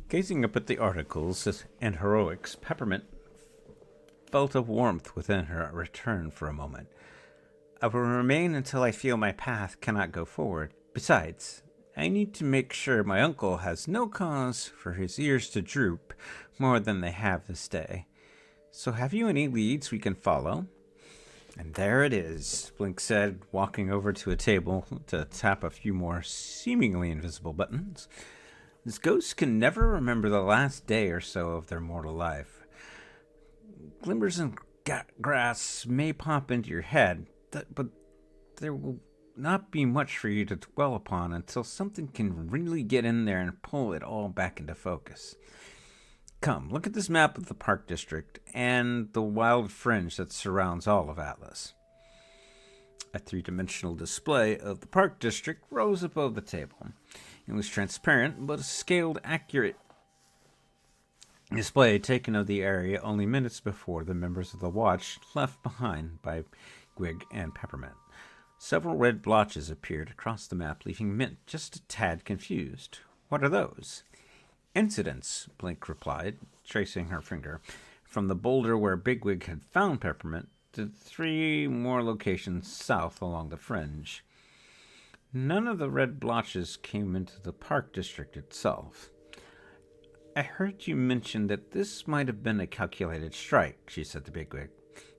Gazing up at the articles and heroics, Peppermint felt a warmth within her return for a moment. I will remain until I feel my path cannot go forward. Besides, I need to make sure my uncle has no cause for his ears to droop more than they have this day. So have you any leads we can follow? And there it is, Blink said, walking over to a table to tap a few more seemingly invisible buttons. This ghost can never remember the last day or so of their mortal life. Glimmers and grass may pop into your head, but there will not be much for you to dwell upon until something can really get in there and pull it all back into focus. Come, look at this map of the Park District and the wild fringe that surrounds all of Atlas. A three-dimensional display of the Park District rose above the table. It was transparent, but a scaled, accurate display taken of the area only minutes before the members of the Watch left behind by Gwig and Peppermint. Several red blotches appeared across the map, leaving Mint just a tad confused. What are those? Incidents, Blink replied, tracing her finger from the boulder where Bigwig had found Peppermint to 3 more locations south along the fringe. None of the red blotches came into the Park District itself. I heard you mention that this might have been a calculated strike, she said to Bigwig.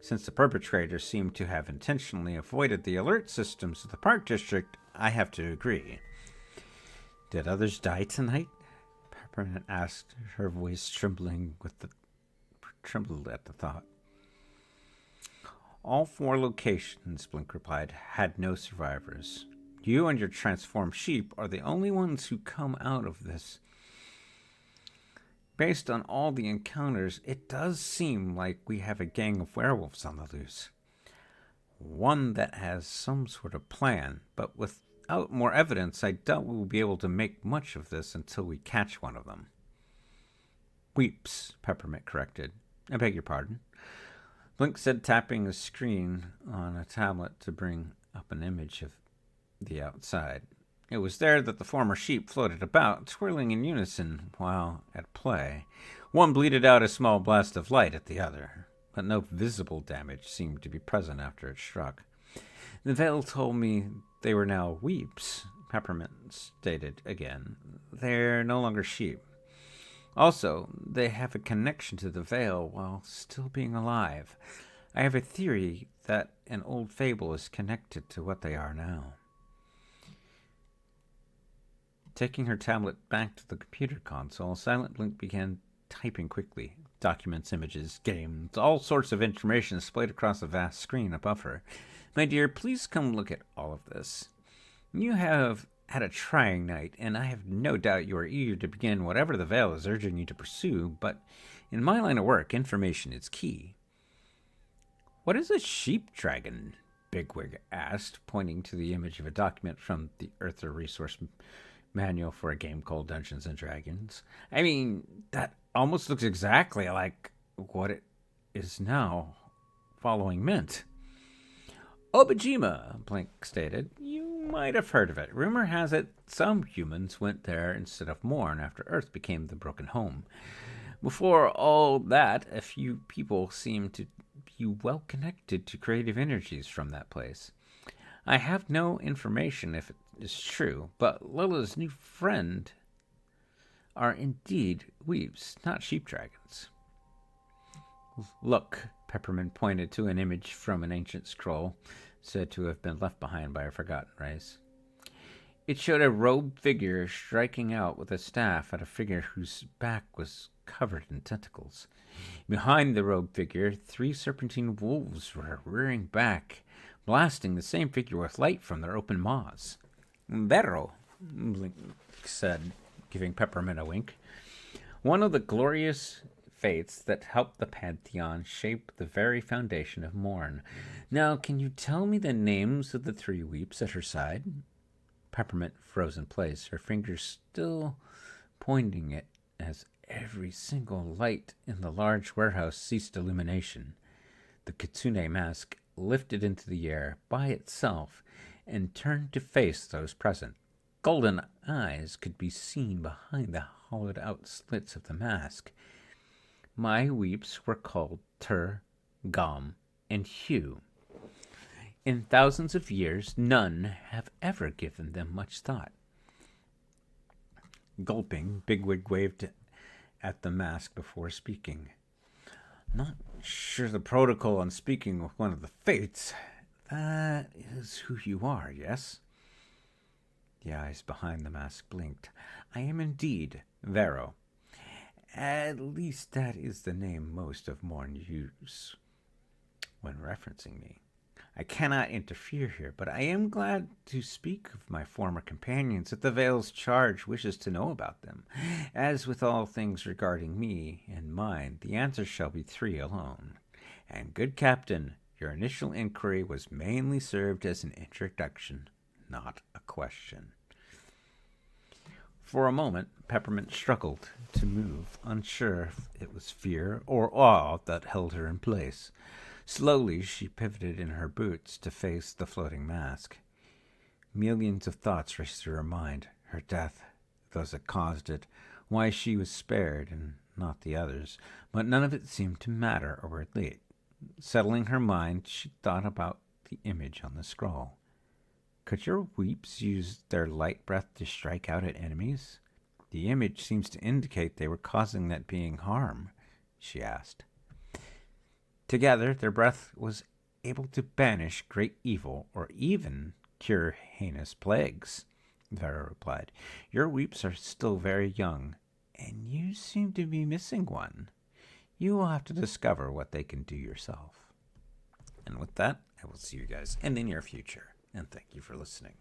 Since the perpetrators seem to have intentionally avoided the alert systems of the Park District, I have to agree. Did others die tonight? Peppermint asked, her voice trembling trembled at the thought. All 4 locations, Blink replied, had no survivors. You and your transformed sheep are the only ones who come out of this. Based on all the encounters, it does seem like we have a gang of werewolves on the loose. One that has some sort of plan, but without more evidence, I doubt we will be able to make much of this until we catch one of them. Weeps, Peppermint corrected. I beg your pardon. Blink said, tapping a screen on a tablet to bring up an image of the outside. It was there that the former sheep floated about, twirling in unison while at play. One bleated out a small blast of light at the other, but no visible damage seemed to be present after it struck. The veil told me they were now weeps, Peppermint stated again. They're no longer sheep. Also, they have a connection to the veil while still being alive. I have a theory that an old fable is connected to what they are now. Taking her tablet back to the computer console, Silent Blink began typing quickly. Documents, images, games, all sorts of information displayed across a vast screen above her. My dear, please come look at all of this. You have had a trying night, and I have no doubt you are eager to begin whatever the veil is urging you to pursue, but in my line of work, information is key. What is a sheep dragon? Bigwig asked, pointing to the image of a document from the Earther Resource Manual for a game called Dungeons and Dragons. I mean, that almost looks exactly like what it is now following Mint. Obajima, Blink stated. You might have heard of it. Rumor has it some humans went there instead of Morn after Earth became the broken home. Before all that, a few people seemed to be well connected to creative energies from that place. I have no information if it is true, but Lila's new friend are indeed weeps, not sheep dragons. Look, Peppermint pointed to an image from an ancient scroll said to have been left behind by a forgotten race. It showed a robed figure striking out with a staff at a figure whose back was covered in tentacles. Behind the robed figure, 3 serpentine wolves were rearing back, blasting the same figure with light from their open maws. Vero, Blink said, giving Peppermint a wink. One of the glorious fates that helped the Pantheon shape the very foundation of Morn. Now, can you tell me the names of the 3 weeps at her side? Peppermint froze in place, her fingers still pointing it as every single light in the large warehouse ceased illumination. The kitsune mask lifted into the air by itself and turned to face those present. Golden eyes could be seen behind the hollowed-out slits of the mask. My weeps were called Tur, Gom, and Hugh. In thousands of years, none have ever given them much thought. Gulping, Bigwig waved at the mask before speaking. Not sure the protocol on speaking with one of the fates. That is who you are, yes? The eyes behind the mask blinked. I am indeed Vero. At least that is the name most of Morn use when referencing me. I cannot interfere here, but I am glad to speak of my former companions if the Vale's charge wishes to know about them. As with all things regarding me and mine, the answer shall be 3 alone. And good captain, your initial inquiry was mainly served as an introduction, not a question. For a moment, Peppermint struggled to move, unsure if it was fear or awe that held her in place. Slowly, she pivoted in her boots to face the floating mask. Millions of thoughts raced through her mind. Her death, those that caused it, why she was spared and not the others, but none of it seemed to matter or relate. Settling her mind, she thought about the image on the scroll. Could your weeps use their light breath to strike out at enemies? The image seems to indicate they were causing that being harm, she asked. Together, their breath was able to banish great evil or even cure heinous plagues, Vera replied. Your weeps are still very young, and you seem to be missing one. You will have to discover what they can do yourself. And with that, I will see you guys in the near future, and thank you for listening.